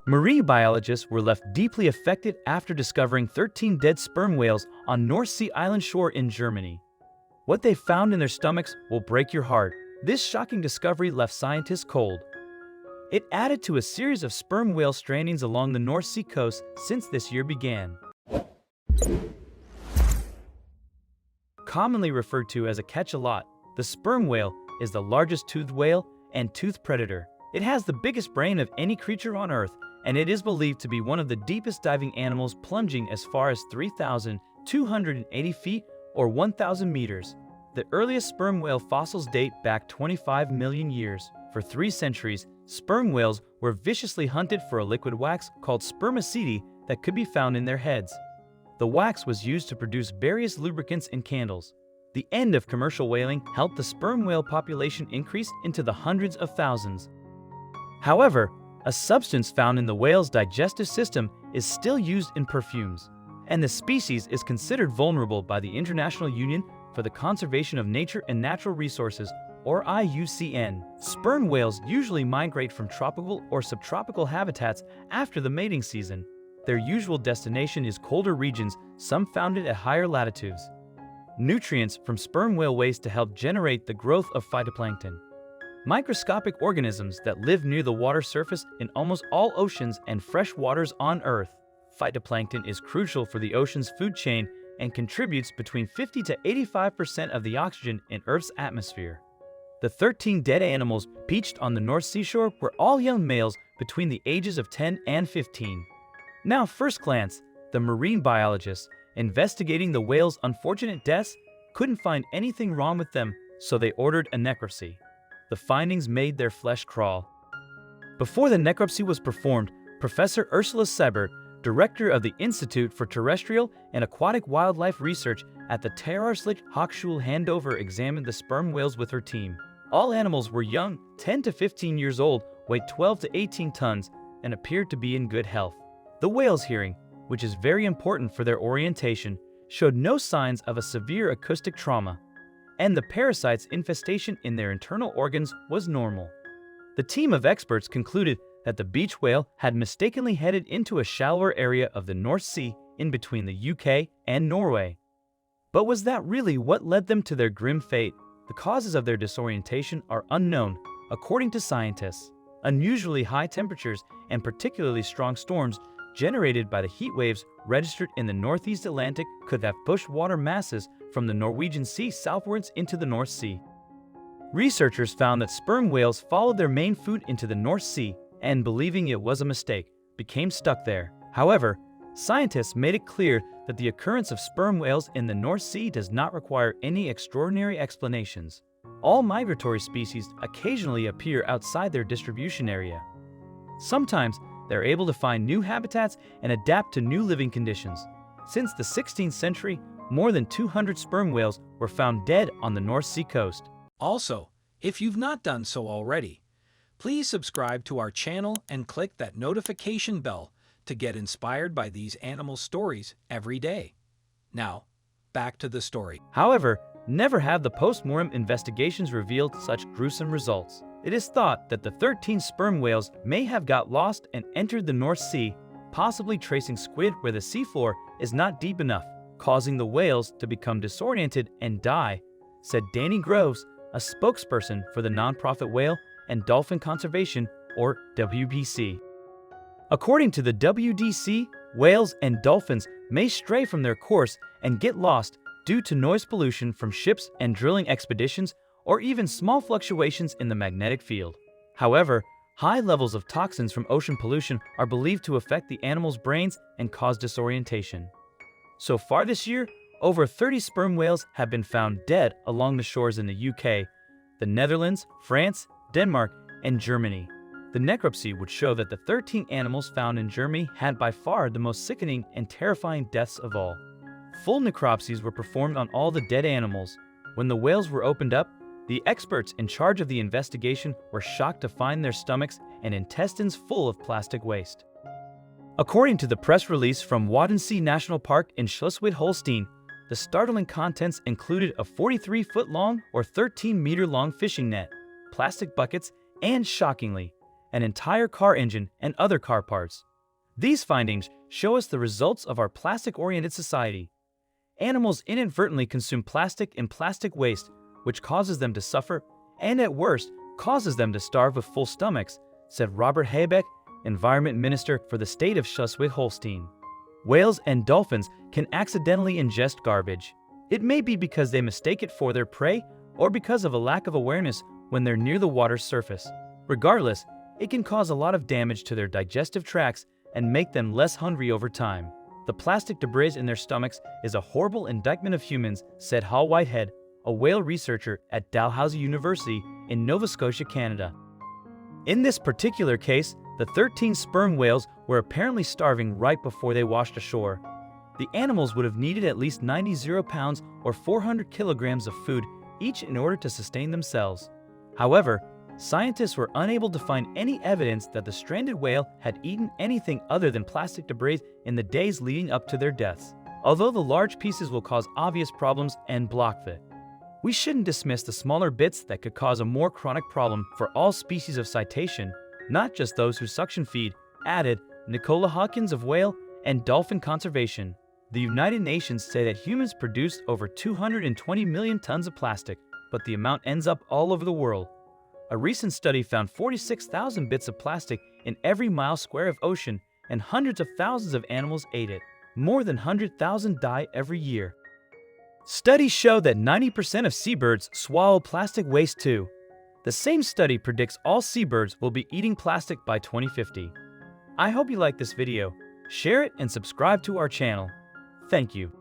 Marine biologists were left deeply affected after discovering 13 dead sperm whales on North Sea island shore in Germany. What they found in their stomachs will break your heart. This shocking discovery left scientists cold. It added to a series of sperm whale strandings along the North Sea coast since this year began. Commonly referred to as a cachalot, the sperm whale is the largest toothed whale and toothed predator. It has the biggest brain of any creature on Earth, and it is believed to be one of the deepest diving animals, plunging as far as 3,280 feet or 1,000 meters. The earliest sperm whale fossils date back 25 million years. For 3 centuries, sperm whales were viciously hunted for a liquid wax called spermaceti that could be found in their heads. The wax was used to produce various lubricants and candles. The end of commercial whaling helped the sperm whale population increase into the hundreds of thousands. However, a substance found in the whale's digestive system is still used in perfumes, and the species is considered vulnerable by the International Union for the Conservation of Nature and Natural Resources, or IUCN. Sperm whales usually migrate from tropical or subtropical habitats after the mating season. Their usual destination is colder regions, some found at higher latitudes. Nutrients from sperm whale waste to help generate the growth of phytoplankton, microscopic organisms that live near the water surface in almost all oceans and fresh waters on Earth. Phytoplankton is crucial for the ocean's food chain and contributes between 50 to 85% of the oxygen in Earth's atmosphere. The 13 dead animals beached on the North Seashore were all young males between the ages of 10 and 15. Now, first glance, the marine biologists investigating the whales' unfortunate deaths couldn't find anything wrong with them, so they ordered a necropsy. The findings made their flesh crawl. Before the necropsy was performed, Professor Ursula Seibert, director of the Institute for Terrestrial and Aquatic Wildlife Research at the Terrarslich Hochschule Hannover, examined the sperm whales with her team. All animals were young, 10 to 15 years old, weighed 12 to 18 tons, and appeared to be in good health. The whales' hearing, which is very important for their orientation, showed no signs of a severe acoustic trauma, and the parasites' infestation in their internal organs was normal. The team of experts concluded that the beach whale had mistakenly headed into a shallower area of the North Sea in between the UK and Norway. But was that really what led them to their grim fate? The causes of their disorientation are unknown, according to scientists. Unusually high temperatures and particularly strong storms generated by the heat waves registered in the Northeast Atlantic could have pushed water masses from the Norwegian Sea southwards into the North Sea. Researchers found that sperm whales followed their main food into the North Sea and, believing it was a mistake, became stuck there. However, scientists made it clear that the occurrence of sperm whales in the North Sea does not require any extraordinary explanations. All migratory species occasionally appear outside their distribution area. Sometimes they're able to find new habitats and adapt to new living conditions. Since the 16th century, more than 200 sperm whales were found dead on the North Sea coast. Also, if you've not done so already, please subscribe to our channel and click that notification bell to get inspired by these animal stories every day. Now, back to the story. However, never have the post-mortem investigations revealed such gruesome results. It is thought that the 13 sperm whales may have got lost and entered the North Sea, possibly tracing squid where the seafloor is not deep enough, causing the whales to become disoriented and die, said Danny Groves, a spokesperson for the nonprofit Whale and Dolphin Conservation, or WBC. According to the WDC, whales and dolphins may stray from their course and get lost due to noise pollution from ships and drilling expeditions, or even small fluctuations in the magnetic field. However, high levels of toxins from ocean pollution are believed to affect the animals' brains and cause disorientation. So far this year, over 30 sperm whales have been found dead along the shores in the UK, the Netherlands, France, Denmark, and Germany. The necropsy would show that the 13 animals found in Germany had by far the most sickening and terrifying deaths of all. Full necropsies were performed on all the dead animals. When the whales were opened up, the experts in charge of the investigation were shocked to find their stomachs and intestines full of plastic waste. According to the press release from Wadensee National Park in Schleswig-Holstein, the startling contents included a 43-foot-long or 13-meter-long fishing net, plastic buckets, and, shockingly, an entire car engine, and other car parts. These findings show us the results of our plastic-oriented society. Animals inadvertently consume plastic and plastic waste, which causes them to suffer and, at worst, causes them to starve with full stomachs, said Robert Habeck, Environment Minister for the state of Schleswig-Holstein. Whales and dolphins can accidentally ingest garbage. It may be because they mistake it for their prey or because of a lack of awareness when they're near the water's surface. Regardless, it can cause a lot of damage to their digestive tracts and make them less hungry over time. The plastic debris in their stomachs is a horrible indictment of humans, said Hal Whitehead, a whale researcher at Dalhousie University in Nova Scotia, Canada. In this particular case, the 13 sperm whales were apparently starving right before they washed ashore. The animals would have needed at least 90 pounds or 400 kilograms of food each in order to sustain themselves. However, scientists were unable to find any evidence that the stranded whale had eaten anything other than plastic debris in the days leading up to their deaths, although the large pieces will cause obvious problems and block it. We shouldn't dismiss the smaller bits that could cause a more chronic problem for all species of cetacean, not just those who suction feed, added Nicola Hawkins of Whale and Dolphin Conservation. The United Nations say that humans produce over 220 million tons of plastic, but the amount ends up all over the world. A recent study found 46,000 bits of plastic in every mile square of ocean, and hundreds of thousands of animals ate it. More than 100,000 die every year. Studies show that 90% of seabirds swallow plastic waste too. The same study predicts all seabirds will be eating plastic by 2050. I hope you like this video. Share it and subscribe to our channel. Thank you.